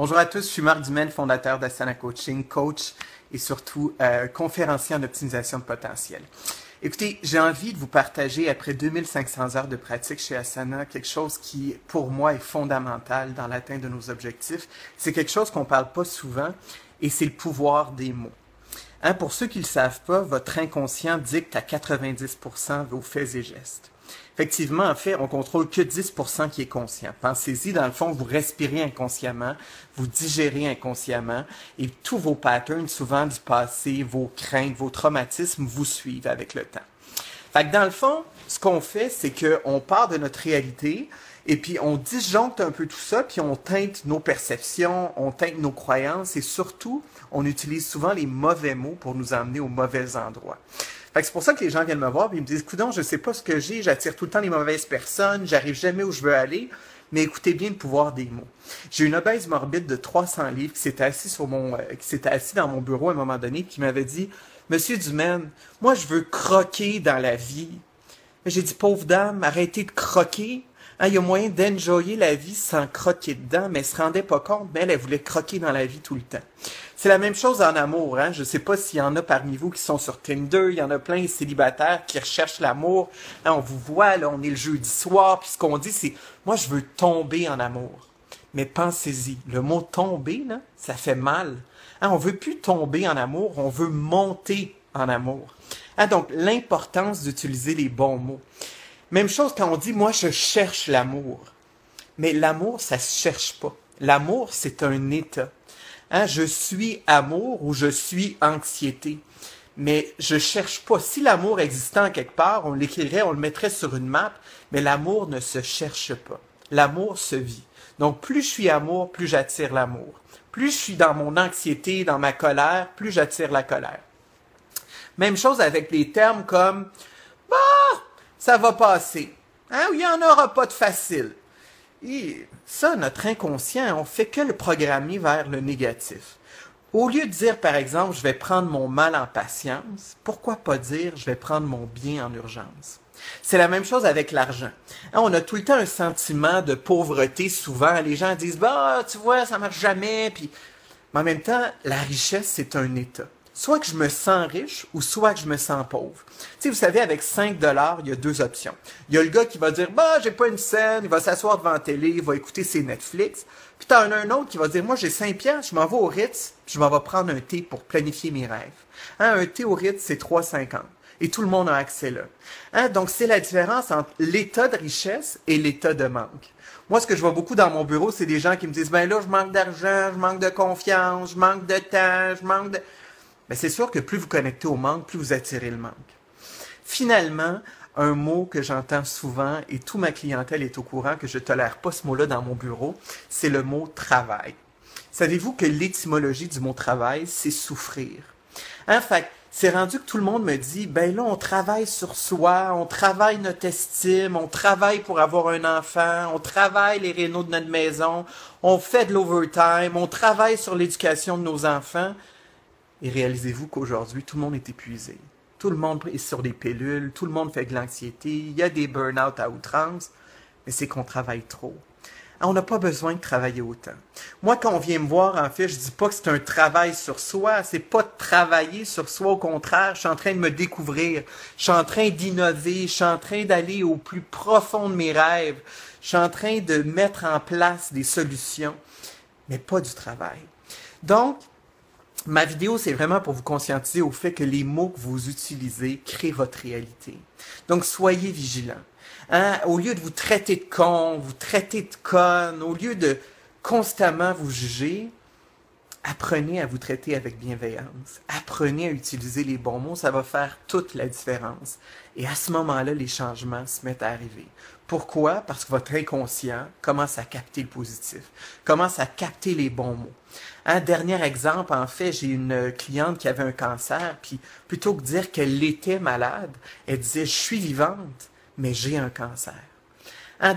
Bonjour à tous, je suis Marc Dumaine, fondateur d'Asana Coaching, coach et surtout conférencier en optimisation de potentiel. Écoutez, j'ai envie de vous partager, après 2500 heures de pratique chez Asana, quelque chose qui, pour moi, est fondamental dans l'atteinte de nos objectifs. C'est quelque chose qu'on ne parle pas souvent et c'est le pouvoir des mots. Pour ceux qui ne le savent pas, votre inconscient dicte à 90% vos faits et gestes. Effectivement, en fait, on contrôle que 10% qui est conscient. Pensez-y, dans le fond, vous respirez inconsciemment, vous digérez inconsciemment et tous vos patterns, souvent du passé, vos craintes, vos traumatismes vous suivent avec le temps. Fait que dans le fond, ce qu'on fait, c'est qu'on part de notre réalité et puis on disjoncte un peu tout ça, puis on teinte nos perceptions, on teinte nos croyances et surtout, on utilise souvent les mauvais mots pour nous emmener aux mauvais endroits. Fait que c'est pour ça que les gens viennent me voir et ils me disent « Coudonc, je sais pas ce que j'ai, j'attire tout le temps les mauvaises personnes, j'arrive jamais où je veux aller, mais écoutez bien le pouvoir des mots. » J'ai une obèse morbide de 300 livres qui s'était assis dans mon bureau à un moment donné et qui m'avait dit « Monsieur Dumaine, moi je veux croquer dans la vie. » J'ai dit « Pauvre dame, arrêtez de croquer. Il y a moyen d'enjoyer la vie sans croquer dedans, mais elle se rendait pas compte, mais elle voulait croquer dans la vie tout le temps. » C'est la même chose en amour. Je ne sais pas s'il y en a parmi vous qui sont sur Tinder, il y en a plein de célibataires qui recherchent l'amour. On vous voit, là, on est le jeudi soir, puis ce qu'on dit, c'est « Moi, je veux tomber en amour. » Mais pensez-y, le mot « tomber », là, ça fait mal. On veut plus tomber en amour, on veut monter en amour. Donc, l'importance d'utiliser les bons mots. Même chose quand on dit « Moi, je cherche l'amour ». Mais l'amour, ça se cherche pas. L'amour, c'est un état. Je suis amour ou je suis anxiété. Mais je cherche pas. Si l'amour existait en quelque part, on l'écrirait, on le mettrait sur une map, mais l'amour ne se cherche pas. L'amour se vit. Donc, plus je suis amour, plus j'attire l'amour. Plus je suis dans mon anxiété, dans ma colère, plus j'attire la colère. Même chose avec les termes comme « Bah, ça va passer. Il n'y en aura pas de facile. » Et ça, notre inconscient, on fait que le programmer vers le négatif. Au lieu de dire, par exemple, je vais prendre mon mal en patience, pourquoi pas dire, je vais prendre mon bien en urgence? C'est la même chose avec l'argent. On a tout le temps un sentiment de pauvreté, souvent. Les gens disent, bah, tu vois, ça marche jamais. Puis... Mais en même temps, la richesse, c'est un état. Soit que je me sens riche ou soit que je me sens pauvre. Tu sais, vous savez, avec 5 $, il y a deux options. Il y a le gars qui va dire, bah, j'ai pas une scène, il va s'asseoir devant la télé, il va écouter ses Netflix. Puis t'en as un autre qui va dire, moi, j'ai 5 piastres, je m'en vais au Ritz, puis je m'en vais prendre un thé pour planifier mes rêves. Un thé au Ritz, c'est 3,50. Et tout le monde a accès là. Donc, c'est la différence entre l'état de richesse et l'état de manque. Moi, ce que je vois beaucoup dans mon bureau, c'est des gens qui me disent, ben là, je manque d'argent, je manque de confiance, je manque de temps, je manque de... Mais c'est sûr que plus vous connectez au manque, plus vous attirez le manque. Finalement, un mot que j'entends souvent, et toute ma clientèle est au courant que je ne tolère pas ce mot-là dans mon bureau, c'est le mot « travail ». Savez-vous que l'étymologie du mot « travail », c'est « souffrir ». Fait c'est rendu que tout le monde me dit, ben là, on travaille sur soi, on travaille notre estime, on travaille pour avoir un enfant, on travaille les rénaux de notre maison, on fait de l'overtime, on travaille sur l'éducation de nos enfants. Et réalisez-vous qu'aujourd'hui, tout le monde est épuisé. Tout le monde est sur des pilules, tout le monde fait de l'anxiété, il y a des burn-out à outrance, mais c'est qu'on travaille trop. On n'a pas besoin de travailler autant. Moi, quand on vient me voir, en fait, je dis pas que c'est un travail sur soi, c'est pas de travailler sur soi, au contraire, je suis en train de me découvrir, je suis en train d'innover, je suis en train d'aller au plus profond de mes rêves, je suis en train de mettre en place des solutions, mais pas du travail. Donc, ma vidéo, c'est vraiment pour vous conscientiser au fait que les mots que vous utilisez créent votre réalité. Donc, soyez vigilants. Au lieu de vous traiter de con, vous traiter de conne, au lieu de constamment vous juger, apprenez à vous traiter avec bienveillance. Apprenez à utiliser les bons mots, ça va faire toute la différence. Et à ce moment-là, les changements se mettent à arriver. Pourquoi? Parce que votre inconscient commence à capter le positif, commence à capter les bons mots. Dernier exemple, en fait, j'ai une cliente qui avait un cancer, puis plutôt que de dire qu'elle était malade, elle disait « je suis vivante, mais j'ai un cancer ».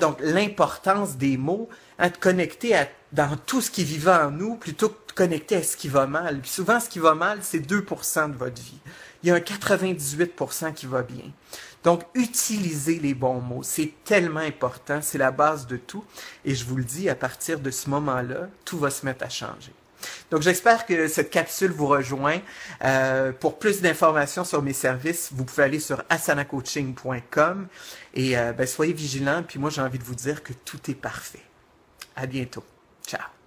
Donc, l'importance des mots, de connecter dans tout ce qui vivait en nous, plutôt que de connecté à ce qui va mal. Puis souvent, ce qui va mal, c'est 2% de votre vie. Il y a un 98% qui va bien. Donc, utilisez les bons mots. C'est tellement important. C'est la base de tout. Et je vous le dis, à partir de ce moment-là, tout va se mettre à changer. Donc, j'espère que cette capsule vous rejoint. Pour plus d'informations sur mes services, vous pouvez aller sur asanacoaching.com et soyez vigilants. Puis moi, j'ai envie de vous dire que tout est parfait. À bientôt. Ciao.